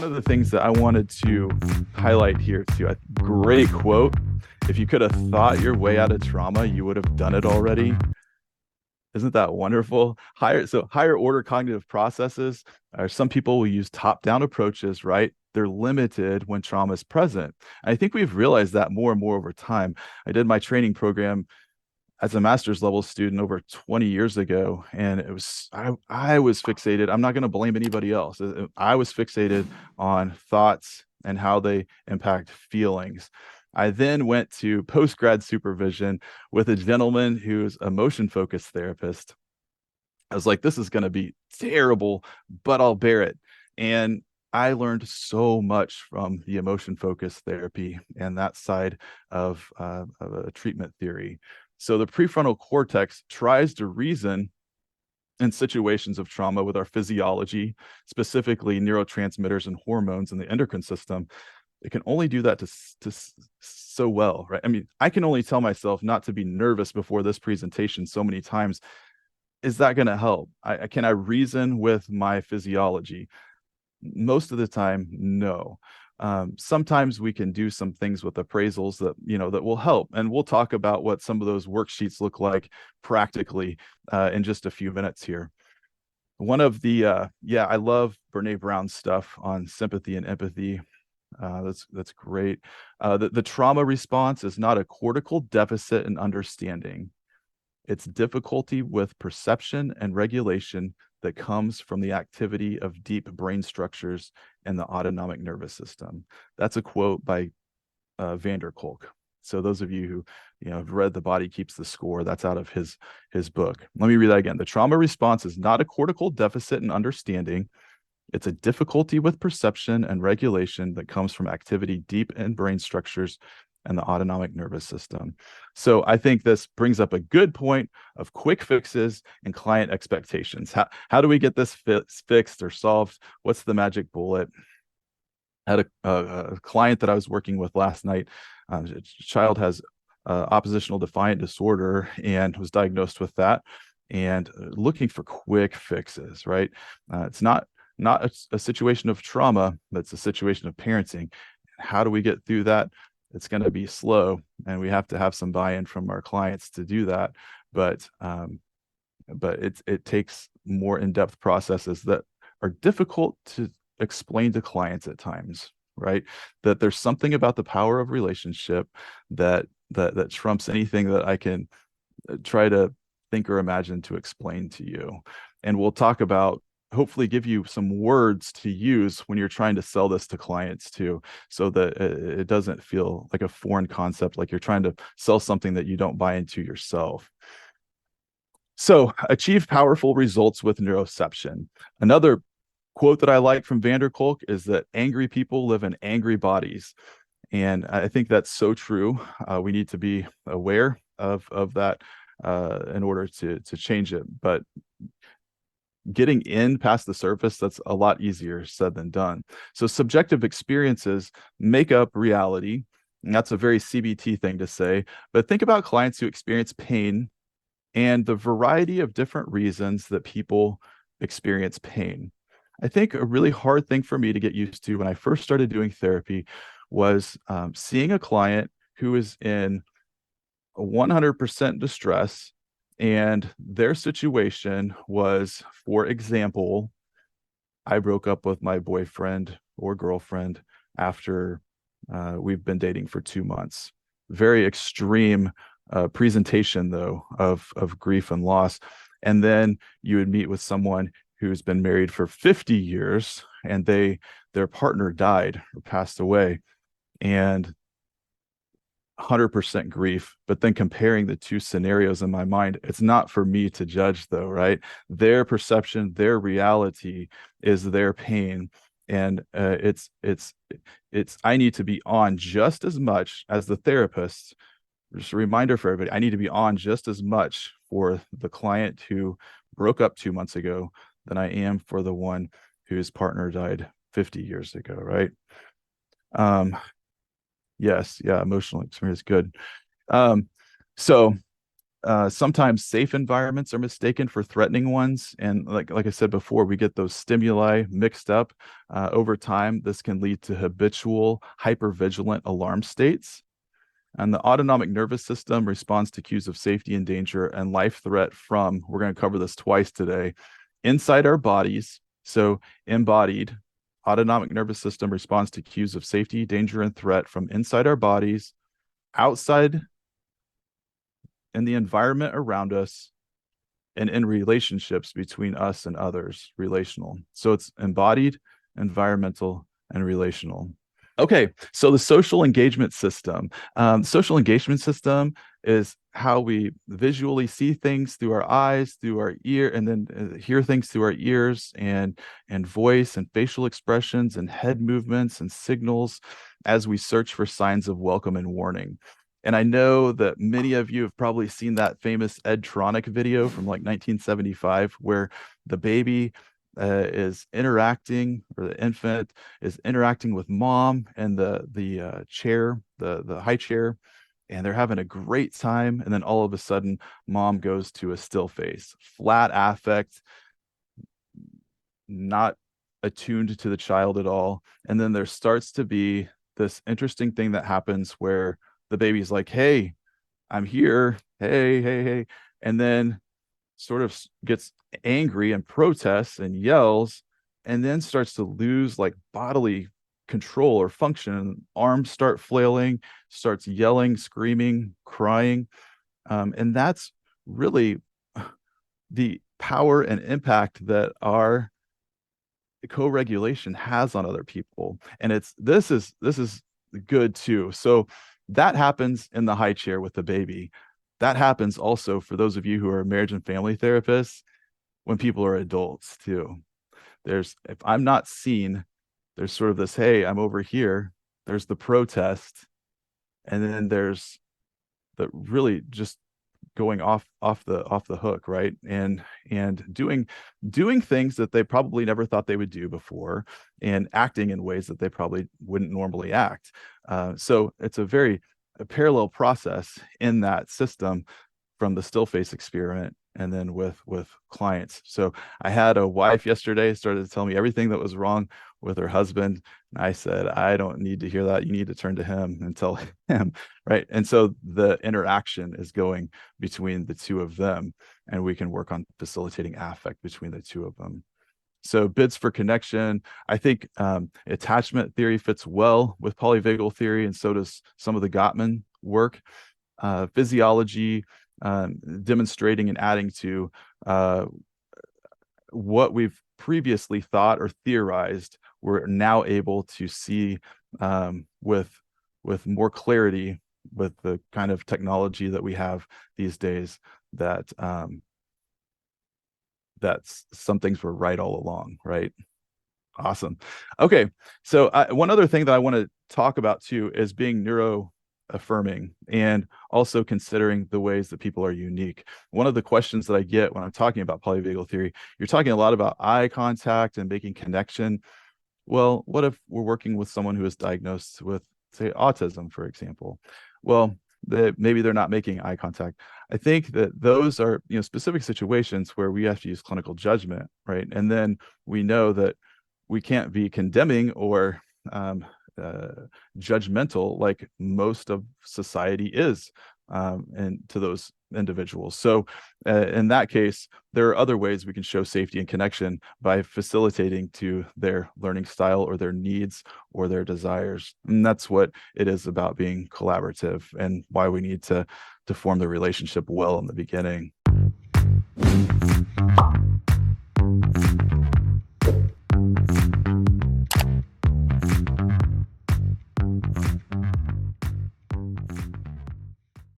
One of the things that I wanted to highlight here too, a great quote. If you could have thought your way out of trauma, you would have done it already. Isn't that wonderful? Higher order cognitive processes, or some people will use top-down approaches, right? They're limited when trauma is present. I think we've realized that more and more over time. I did my training program as a master's level student over 20 years ago, and I was fixated. I'm not going to blame anybody else. I was fixated on thoughts and how they impact feelings. I then went to post-grad supervision with a gentleman who's a motion focused therapist. I was like, this is going to be terrible, but I'll bear it. And I learned so much from the emotion focused therapy and that side of a treatment theory. So the prefrontal cortex tries to reason in situations of trauma with our physiology, specifically neurotransmitters and hormones in the endocrine system. It can only do that to so well, right? I mean, I can only tell myself not to be nervous before this presentation so many times. Is that going to help? Can I reason with my physiology? Most of the time, no. Sometimes we can do some things with appraisals that will help, and we'll talk about what some of those worksheets look like practically in just a few minutes here. One of the I love Brene Brown's stuff on sympathy and empathy. That's great. The trauma response is not a cortical deficit in understanding. It's difficulty with perception and regulation that comes from the activity of deep brain structures in the autonomic nervous system. That's a quote by van der Kolk. So those of you who have read The Body Keeps the Score, that's out of his book. Let me read that again. The trauma response is not a cortical deficit in understanding. It's a difficulty with perception and regulation that comes from activity deep in brain structures and the autonomic nervous system. So I think this brings up a good point of quick fixes and client expectations. How do we get this fixed or solved? What's the magic bullet? I had a client that I was working with last night. A child has oppositional defiant disorder and was diagnosed with that, and looking for quick fixes, right? It's not a situation of trauma, but it's a situation of parenting. How do we get through that? It's going to be slow, and we have to have some buy-in from our clients to do that. But it takes more in-depth processes that are difficult to explain to clients at times, right? That there's something about the power of relationship that trumps anything that I can try to think or imagine to explain to you. And we'll talk about, hopefully give you some words to use when you're trying to sell this to clients too, so that it doesn't feel like a foreign concept, like you're trying to sell something that you don't buy into yourself. So achieve powerful results with neuroception. Another quote that I like from van der Kolk is that angry people live in angry bodies. And I think that's so true. We need to be aware of that in order to change it. But getting in past the surface, that's a lot easier said than done. So subjective experiences make up reality. And that's a very CBT thing to say. But think about clients who experience pain and the variety of different reasons that people experience pain. I think a really hard thing for me to get used to when I first started doing therapy was seeing a client who is in 100% distress, and their situation was, for example, I broke up with my boyfriend or girlfriend after we've been dating for 2 months. Very extreme presentation, though, of grief and loss. And then you would meet with someone who's been married for 50 years, and their partner died or passed away, and 100% grief. But then comparing the two scenarios in my mind, it's not for me to judge, though, right? Their perception, their reality is their pain, and it's I need to be on just as much as the therapist. Just a reminder for everybody, I need to be on just as much for the client who broke up 2 months ago than I am for the one whose partner died 50 years ago, right? Yes, yeah, emotional experience, good. So Sometimes safe environments are mistaken for threatening ones, and like I said before, we get those stimuli mixed up. Over time, this can lead to habitual hypervigilant alarm states. And the autonomic nervous system responds to cues of safety and danger and life threat from, we're going to cover this twice today, inside our bodies. So, embodied autonomic nervous system responds to cues of safety, danger, and threat from inside our bodies, outside in the environment around us, and in relationships between us and others, relational. So, it's embodied, environmental, and relational. Okay, so the social engagement system is how we visually see things through our eyes, through our ear, and then hear things through our ears, and voice and facial expressions and head movements and signals as we search for signs of welcome and warning. And I know that many of you have probably seen that famous Edtronic video from like 1975, where the baby is interacting, or the infant is interacting with mom and the chair, the high chair, and they're having a great time. And then all of a sudden, mom goes to a still face, flat affect, not attuned to the child at all. And then there starts to be this interesting thing that happens where the baby's like, "Hey, I'm here. Hey, hey, hey." And then sort of gets angry and protests and yells, and then starts to lose like bodily control or function. Arms start flailing, starts yelling, screaming, crying. And that's really the power and impact that our co-regulation has on other people. And this is good too. So that happens in the high chair with the baby. That happens also for those of you who are marriage and family therapists when people are adults too. If I'm not seen, there's sort of this, "Hey, I'm over here." There's the protest, and then there's the really just going off the hook, right? And doing things that they probably never thought they would do before, and acting in ways that they probably wouldn't normally act. So it's a parallel process in that system, from the still face experiment and then with clients. So I had a wife yesterday started to tell me everything that was wrong with her husband, and I said, "I don't need to hear that. You need to turn to him and tell him." Right? And so the interaction is going between the two of them, and we can work on facilitating affect between the two of them. So bids for connection, I think attachment theory fits well with polyvagal theory, and so does some of the Gottman work. Physiology, demonstrating and adding to what we've previously thought or theorized, we're now able to see with more clarity with the kind of technology that we have these days, that some things were right all along, right? Awesome. Okay, so one other thing that I want to talk about too is being neuro affirming, and also considering the ways that people are unique. One of the questions that I get when I'm talking about polyvagal theory, you're talking a lot about eye contact and making connection. Well, what if we're working with someone who is diagnosed with, say, autism, for example? Well, maybe they're not making eye contact. I think that those are, specific situations where we have to use clinical judgment, right? And then we know that we can't be condemning or judgmental like most of society is, and to those individuals. So in that case, there are other ways we can show safety and connection by facilitating to their learning style or their needs or their desires. And that's what it is about being collaborative, and why we need to form the relationship well in the beginning.